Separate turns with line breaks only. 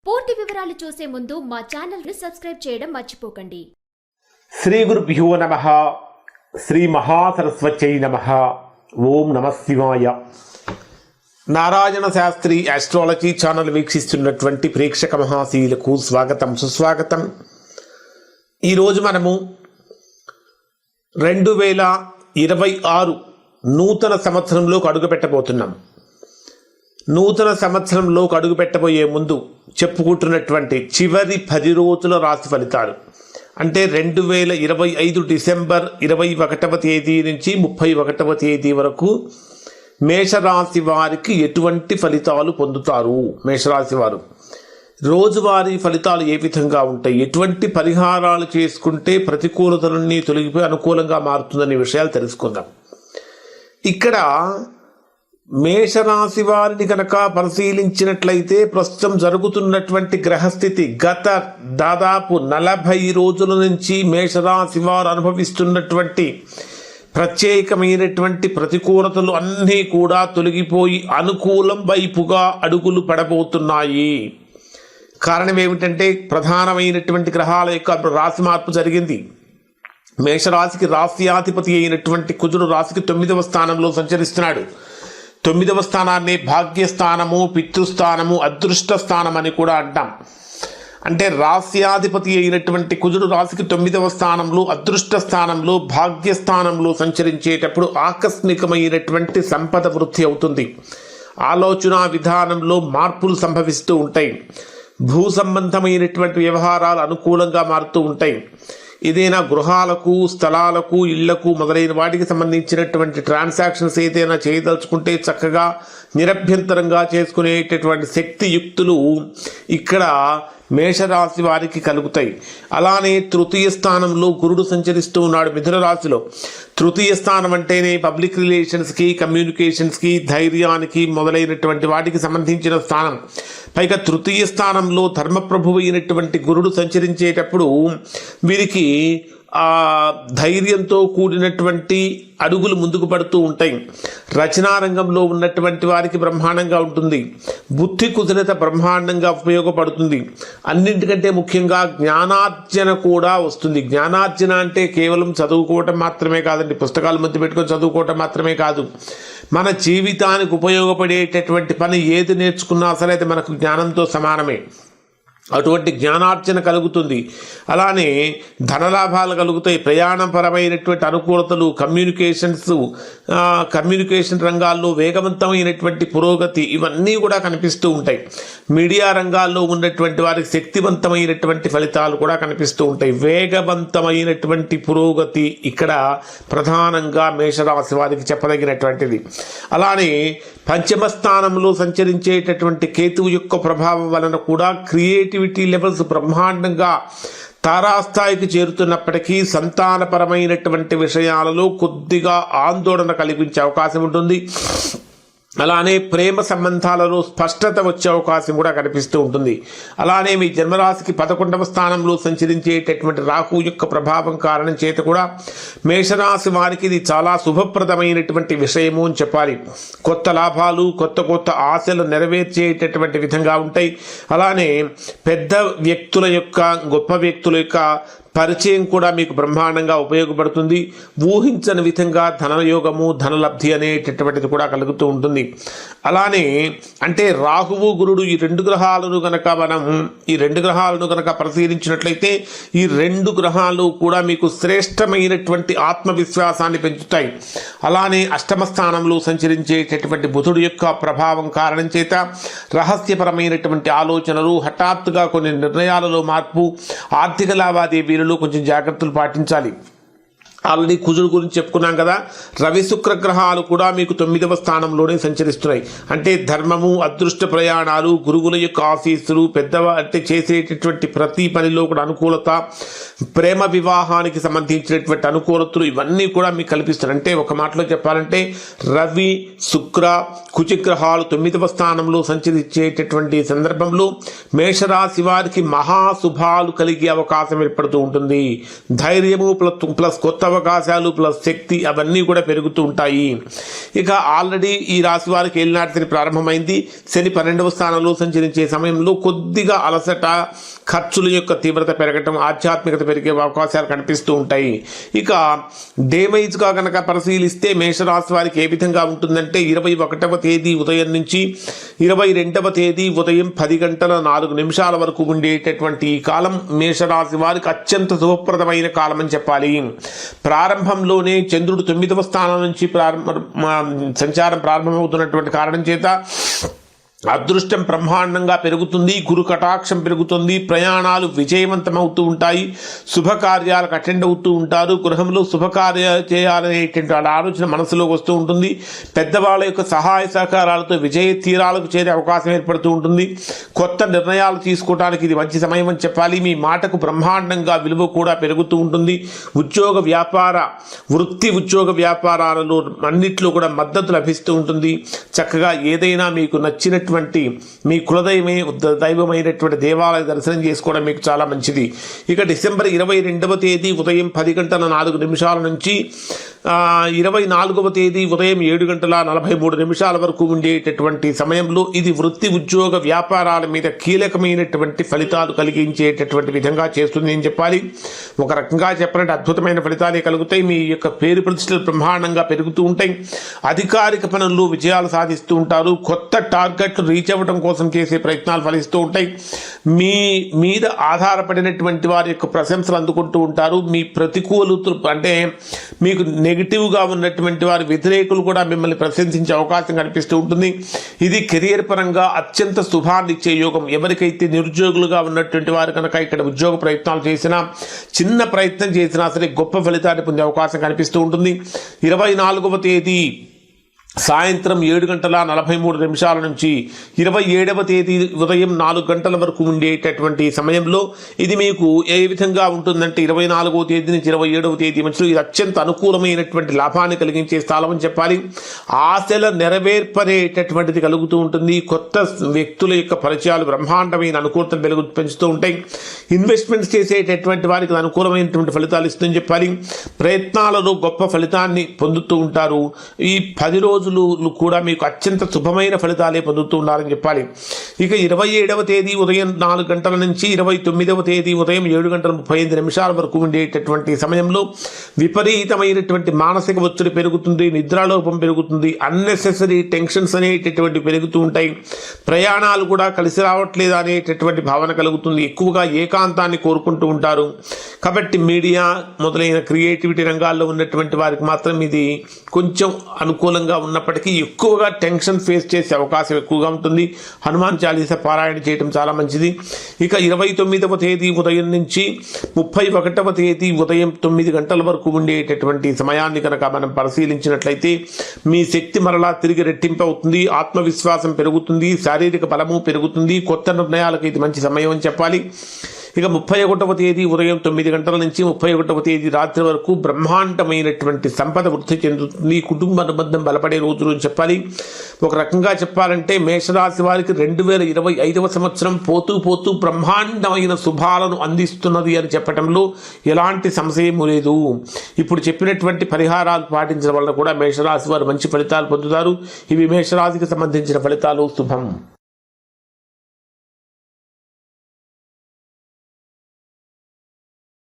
పూర్తి వివరాలు చూసే ముందు మా ఛానల్ ని సబ్స్క్రైబ్ చేయడం మర్చిపోకండి.
శ్రీ గురుభ్యో నమః. శ్రీ మహాసరస్వత్యై నమః. ఓం నమః శివాయ. నారాయణ శాస్త్రి ఆస్ట్రాలజీ ఛానల్ వీక్షిస్తున్నటువంటి ప్రేక్షక మహాశీలకు స్వాగతం సుస్వాగతం. ఈరోజు మనము 2026 నూతన సంవత్సరంలోకి అడుగు పెట్టబోతున్నాం. నూతన సంవత్సరంలోకి అడుగు పెట్టబోయే ముందు చెప్పుకుంటున్నటువంటి చివరి 10 రోజుల రాశి ఫలితాలు అంటే 2025 డిసెంబర్ 21వ తేదీ నుంచి 31వ తేదీ వరకు మేషరాశి వారికి ఎటువంటి ఫలితాలు పొందుతారు, మేషరాశి వారు రోజువారీ ఫలితాలు ఏ విధంగా ఉంటాయి, ఎటువంటి పరిహారాలు చేసుకుంటే ప్రతికూలతలన్నీ తొలగిపోయి అనుకూలంగా మారుతుందనే విషయాలు తెలుసుకుందాం. ఇక్కడ మేషరాశి వారిని కనుక పరిశీలించినట్లయితే ప్రస్తుతం జరుగుతున్నటువంటి గ్రహస్థితి గత దాదాపు 40 రోజుల నుంచి మేషరాశి వారు అనుభవిస్తున్నటువంటి ప్రత్యేకమైనటువంటి ప్రతికూలతలు అన్నీ కూడా తొలగిపోయి అనుకూలం వైపుగా అడుగులు పడబోతున్నాయి. కారణం ఏమిటంటే ప్రధానమైనటువంటి గ్రహాల యొక్క రాశి మార్పు జరిగింది. మేషరాశికి రాశ్యాధిపతి అయినటువంటి కుజుడు రాశికి 9వ స్థానంలో సంచరిస్తున్నాడు. 9వ స్థానాన్ని భాగ్యస్థానము, పితృస్థానము, అదృష్ట స్థానం అని కూడా అంటాం. అంటే రాశ్యాధిపతి అయినటువంటి కుజుడు రాశికి 9వ స్థానంలో, అదృష్ట స్థానంలో, భాగ్యస్థానంలో సంచరించేటప్పుడు ఆకస్మికమైనటువంటి సంపద వృద్ధి అవుతుంది. ఆలోచన విధానంలో మార్పులు సంభవిస్తూ ఉంటాయి. భూ సంబంధమైనటువంటి వ్యవహారాలు అనుకూలంగా మారుతూ ఉంటాయి. ఏదైనా గృహాలకు, స్థలాలకు, ఇళ్లకు మొదలైన వాటికి సంబంధించినటువంటి ట్రాన్సాక్షన్స్ ఏదైనా చేయదలుచుకుంటే చక్కగా నిరభ్యంతరంగా చేసుకునేటటువంటి శక్తియుక్తులు ఇక్కడ మేషరాశి వారికి కలుగుతాయి. అలానే తృతీయ స్థానంలో గురుడు సంచరిస్తూ ఉన్నాడు మిథున రాశిలో. తృతీయ స్థానం అంటేనే పబ్లిక్ రిలేషన్స్కి, కమ్యూనికేషన్స్కి, ధైర్యానికి మొదలైనటువంటి వాటికి సంబంధించిన స్థానం. పైగా తృతీయ స్థానంలో ధర్మప్రభువు అయినటువంటి గురుడు సంచరించేటప్పుడు వీరికి ధైర్యంతో కూడినటువంటి అడుగులు ముందుకు పడుతూ ఉంటాయి. రచనా రంగంలో ఉన్నటువంటి వారికి బ్రహ్మాండంగా ఉంటుంది. బుద్ధి కుశలత బ్రహ్మాండంగా ఉపయోగపడుతుంది. అన్నింటికంటే ముఖ్యంగా జ్ఞానార్జన కూడా వస్తుంది. జ్ఞానార్జన అంటే కేవలం చదువుకోవటం మాత్రమే కాదండి, పుస్తకాలు మధ్య పెట్టుకొని చదువుకోవటం మాత్రమే కాదు. మన జీవితానికి ఉపయోగపడేటటువంటి పని ఏది నేర్చుకున్నా సరే అది మనకు జ్ఞానంతో సమానమే. అటువంటి జ్ఞానార్జన కలుగుతుంది. అలానే ధనలాభాలు కలుగుతాయి. ప్రయాణపరమైనటువంటి అనుకూలతలు, కమ్యూనికేషన్ రంగాల్లో వేగవంతమైనటువంటి పురోగతి ఇవన్నీ కూడా కనిపిస్తూ ఉంటాయి. మీడియా రంగాల్లో ఉన్నటువంటి వారికి శక్తివంతమైనటువంటి ఫలితాలు కూడా కనిపిస్తూ ఉంటాయి. వేగవంతమైనటువంటి పురోగతి ఇక్కడ ప్రధానంగా మేషరాశి వారికి చెప్పదగినటువంటిది. అలానే పంచమ స్థానంలో సంచరించేటటువంటి కేతువు యొక్క ప్రభావం వలన కూడా క్రియేటివిటీ లెవెల్స్ బ్రహ్మాండంగా తారాస్థాయికి చేరుతున్నప్పటికీ సంతానపరమైనటువంటి విషయాలలో కొద్దిగా ఆందోళన కలిగించే అవకాశం ఉంటుంది. అలానే ప్రేమ సంబంధాలలో స్పష్టత వచ్చే అవకాశం కూడా కనిపిస్తూ ఉంటుంది. అలానే మీ జన్మరాశికి 11వ స్థానంలో సంచరించేటటువంటి రాహు యొక్క ప్రభావం కారణం చేత కూడా మేషరాశి వారికి ఇది చాలా శుభప్రదమైనటువంటి విషయము అని చెప్పాలి. కొత్త లాభాలు, కొత్త ఆశలు నెరవేర్చేటటువంటి విధంగా ఉంటాయి. అలానే పెద్ద వ్యక్తుల యొక్క, గొప్ప వ్యక్తుల యొక్క పరిచయం కూడా మీకు బ్రహ్మాండంగా ఉపయోగపడుతుంది. ఊహించని విధంగా ధనయోగము, ధనలబ్ధి అనేటటువంటిది కూడా కలుగుతూ ఉంటుంది. అలానే అంటే రాహువు, గురుడు ఈ 2 గ్రహాలను కనుక పరిశీలించినట్లయితే ఈ 2 గ్రహాలు కూడా మీకు శ్రేష్టమైనటువంటి ఆత్మవిశ్వాసాన్ని పెంచుతాయి. అలానే అష్టమ స్థానంలో సంచరించేటటువంటి బుధుడు యొక్క ప్రభావం కారణం చేత రహస్యపరమైనటువంటి ఆలోచనలు, హఠాత్తుగా కొన్ని నిర్ణయాలలో మార్పు, ఆర్థిక లావాదేవీలు కొంచెం జాగ్రత్తలు పాటించాలి. ఆల్రెడీ కుజుడు గురించి చెప్పుకున్నాం కదా. రవి శుక్ర గ్రహాలు కూడా మీకు 9వ స్థానంలోనే సంచరిస్తున్నాయి. అంటే ధర్మము, అదృష్ట ప్రయాణాలు, గురువుల యొక్క ఆఫీసులు, అంటే చేసేటటువంటి ప్రతి పనిలో కూడా అనుకూలత, ప్రేమ వివాహానికి సంబంధించినటువంటి అనుకూలతలు ఇవన్నీ కూడా మీకు కల్పిస్తారు. అంటే ఒక మాటలో చెప్పాలంటే రవి, శుక్ర, కుజగ్రహాలు 9వ స్థానంలో సంచరించేటటువంటి సందర్భంలో మేషరాశి వారికి మహాశుభాలు కలిగే అవకాశం ఏర్పడుతూ ఉంటుంది. ధైర్యము ప్లస్ కొత్త అవకాశాలు ప్లస్ శక్తి అవన్నీ కూడా పెరుగుతూ ఉంటాయి. ఇక ఆల్రెడీ ఈ రాశి వారికి ఏలినాటి శని ప్రారంభమైంది. శని 12వ స్థానంలో సంచరించే సమయంలో కొద్దిగా అలసట, ఖర్చుల యొక్క తీవ్రత పెరగటం, ఆధ్యాత్మికత పెరిగే అవకాశాలు కనిపిస్తూ ఉంటాయి. ఇక డేమేజ్గా కనుక పరిశీలిస్తే మేషరాశి వారికి ఏ విధంగా ఉంటుందంటే 21వ తేదీ ఉదయం నుంచి 22వ తేదీ ఉదయం 10:04 వరకు ఉండేటటువంటి ఈ కాలం మేషరాశి వారికి అత్యంత శుభప్రదమైన కాలం అని చెప్పాలి. ప్రారంభంలోనే చంద్రుడు 9వ స్థానం నుంచి సంచారం ప్రారంభమవుతున్నటువంటి కారణం చేత అదృష్టం బ్రహ్మాండంగా పెరుగుతుంది, గురు కటాక్షం పెరుగుతుంది, ప్రయాణాలు విజయవంతమవుతూ ఉంటాయి, శుభకార్యాలకు అటెండ్ అవుతూ ఉంటారు, గృహంలో శుభకార్యాలు చేయాలనేటువంటి ఆలోచన మనసులోకి వస్తూ ఉంటుంది, పెద్దవాళ్ళ యొక్క సహాయ సహకారాలతో విజయ తీరాలకు చేరే అవకాశం ఏర్పడుతూ ఉంటుంది, కొత్త నిర్ణయాలు తీసుకోవడానికి ఇది మంచి సమయం అని చెప్పాలి. మీ మాటకు బ్రహ్మాండంగా విలువ కూడా పెరుగుతూ ఉంటుంది. ఉద్యోగ వ్యాపారాలలో అన్నిట్లో కూడా మద్దతు లభిస్తూ ఉంటుంది. చక్కగా ఏదైనా మీకు నచ్చినటువంటి మీ దైవమైనటువంటి దేవాలయ దర్శనం చేసుకోవడం మీకు చాలా మంచిది. ఇక డిసెంబర్ 22వ తేదీ ఉదయం 10:04 నుంచి 24వ తేదీ ఉదయం 7:43 వరకు ఉండేటటువంటి సమయంలో ఇది వృత్తి, ఉద్యోగ, వ్యాపారాల మీద కీలకమైనటువంటి ఫలితాలు కలిగించేటటువంటి విధంగా చేస్తుంది అని చెప్పాలి. ఒక రకంగా చెప్పాలంటే అద్భుతమైన ఫలితాలే కలుగుతాయి. మీ యొక్క పేరు ప్రతిష్టలు బ్రహ్మాండంగా పెరుగుతూ ఉంటాయి. అధికారిక పనుల్లో విజయాలు సాధిస్తూ ఉంటారు. కొత్త టార్గెట్లు రీచ్ అవ్వడం కోసం చేసే ప్రయత్నాలు ఫలిస్తూ ఉంటాయి. మీ మీద ఆధారపడినటువంటి వారి యొక్క ప్రశంసలు అందుకుంటూ ఉంటారు. మీ ప్రతికూలతలు అంటే మీకు నెగిటివ్గా ఉన్నటువంటి వారి వ్యతిరేకులు కూడా మిమ్మల్ని ప్రశంసించే అవకాశం కనిపిస్తూ ఉంటుంది. ఇది కెరియర్ పరంగా అత్యంత శుభాన్ని ఇచ్చే యోగం. ఎవరికైతే నిరుద్యోగులుగా ఉన్నటువంటి వారు కనుక ఇక్కడ ఉద్యోగ ప్రయత్నాలు చేసినా, చిన్న ప్రయత్నం చేసినా సరే గొప్ప ఫలితాన్ని పొందే అవకాశం కనిపిస్తూ ఉంటుంది. 24వ తేదీ సాయంత్రం 7:43 నుంచి 27వ తేదీ ఉదయం 4 వరకు ఉండేటటువంటి సమయంలో ఇది మీకు ఏ విధంగా ఉంటుందంటే 24వ తేదీ నుంచి 27వ తేదీ మధ్యలో ఇది అత్యంత అనుకూలమైనటువంటి లాభాన్ని కలిగించే స్థలం అని చెప్పాలి. ఆశల నెరవేర్పనేటటువంటిది కలుగుతూ ఉంటుంది. కొత్త వ్యక్తుల యొక్క పరిచయాలు బ్రహ్మాండమైన అనుకూలతను పెంచుతూ ఉంటాయి. ఇన్వెస్ట్మెంట్స్ చేసేటటువంటి వారికి అనుకూలమైనటువంటి ఫలితాలు ఇస్తుందని చెప్పాలి. ప్రయత్నాలలో గొప్ప ఫలితాన్ని పొందుతూ ఉంటారు. ఈ 10 రోజులు కూడా మీకు అత్యంత శుభమైన ఫలితాలే పొందుతూ ఉన్నారని చెప్పాలి. ఇక 27వ తేదీ ఉదయం 4 నుంచి 29వ తేదీ ఉదయం 7:35 వరకు ఉండేటటువంటి సమయంలో విపరీతమైనటువంటి మానసిక ఒత్తిడి పెరుగుతుంది, నిద్రాలోపం పెరుగుతుంది, అన్నెసెసరీ టెన్షన్స్ అనేటటువంటి పెరుగుతూ ఉంటాయి. ప్రయాణాలు కూడా కలిసి రావట్లేదు అనేటటువంటి భావన కలుగుతుంది. ఎక్కువగా ఏకాంతాన్ని కోరుకుంటూ ఉంటారు. కాబట్టి మీడియా మొదలైన క్రియేటివిటీ రంగాల్లో ఉన్నటువంటి వారికి మాత్రం ఇది కొంచెం అనుకూలంగా ఉన్నప్పటికీ ఎక్కువగా టెన్షన్ ఫేస్ చేసే అవకాశం ఎక్కువగా ఉంటుంది. హనుమాన్ చాలీసా పారాయణ చేయడం చాలా మంచిది. ఇక 29వ తేదీ ఉదయం నుంచి 31వ తేదీ ఉదయం 9 వరకు ఉండేటటువంటి సమయాన్ని కనుక మనం పరిశీలించినట్లయితే మీ శక్తి మరలా తిరిగి రెట్టింపు అవుతుంది, ఆత్మవిశ్వాసం పెరుగుతుంది, శారీరక బలము పెరుగుతుంది. కొత్త నిర్ణయాలకు ఇది మంచి సమయం అని చెప్పాలి. ఇక 31వ తేదీ ఉదయం 9 నుంచి 31వ తేదీ రాత్రి వరకు బ్రహ్మాండమైనటువంటి సంపద వృద్ధి చెందుతుంది. కుటుంబ అనుబంధం బలపడే రోజులు అని చెప్పాలి. ఒక రకంగా చెప్పాలంటే మేషరాశి వారికి 2025వ సంవత్సరం పోతూ బ్రహ్మాండమైన శుభాలను అందిస్తున్నది అని చెప్పడంలో ఎలాంటి సంశయం లేదు. ఇప్పుడు చెప్పినటువంటి పరిహారాలు పాటించడం వల్ల కూడా మేషరాశి వారు మంచి ఫలితాలు పొందుతారు. ఇవి మేషరాశికి సంబంధించిన ఫలితాలు. శుభం.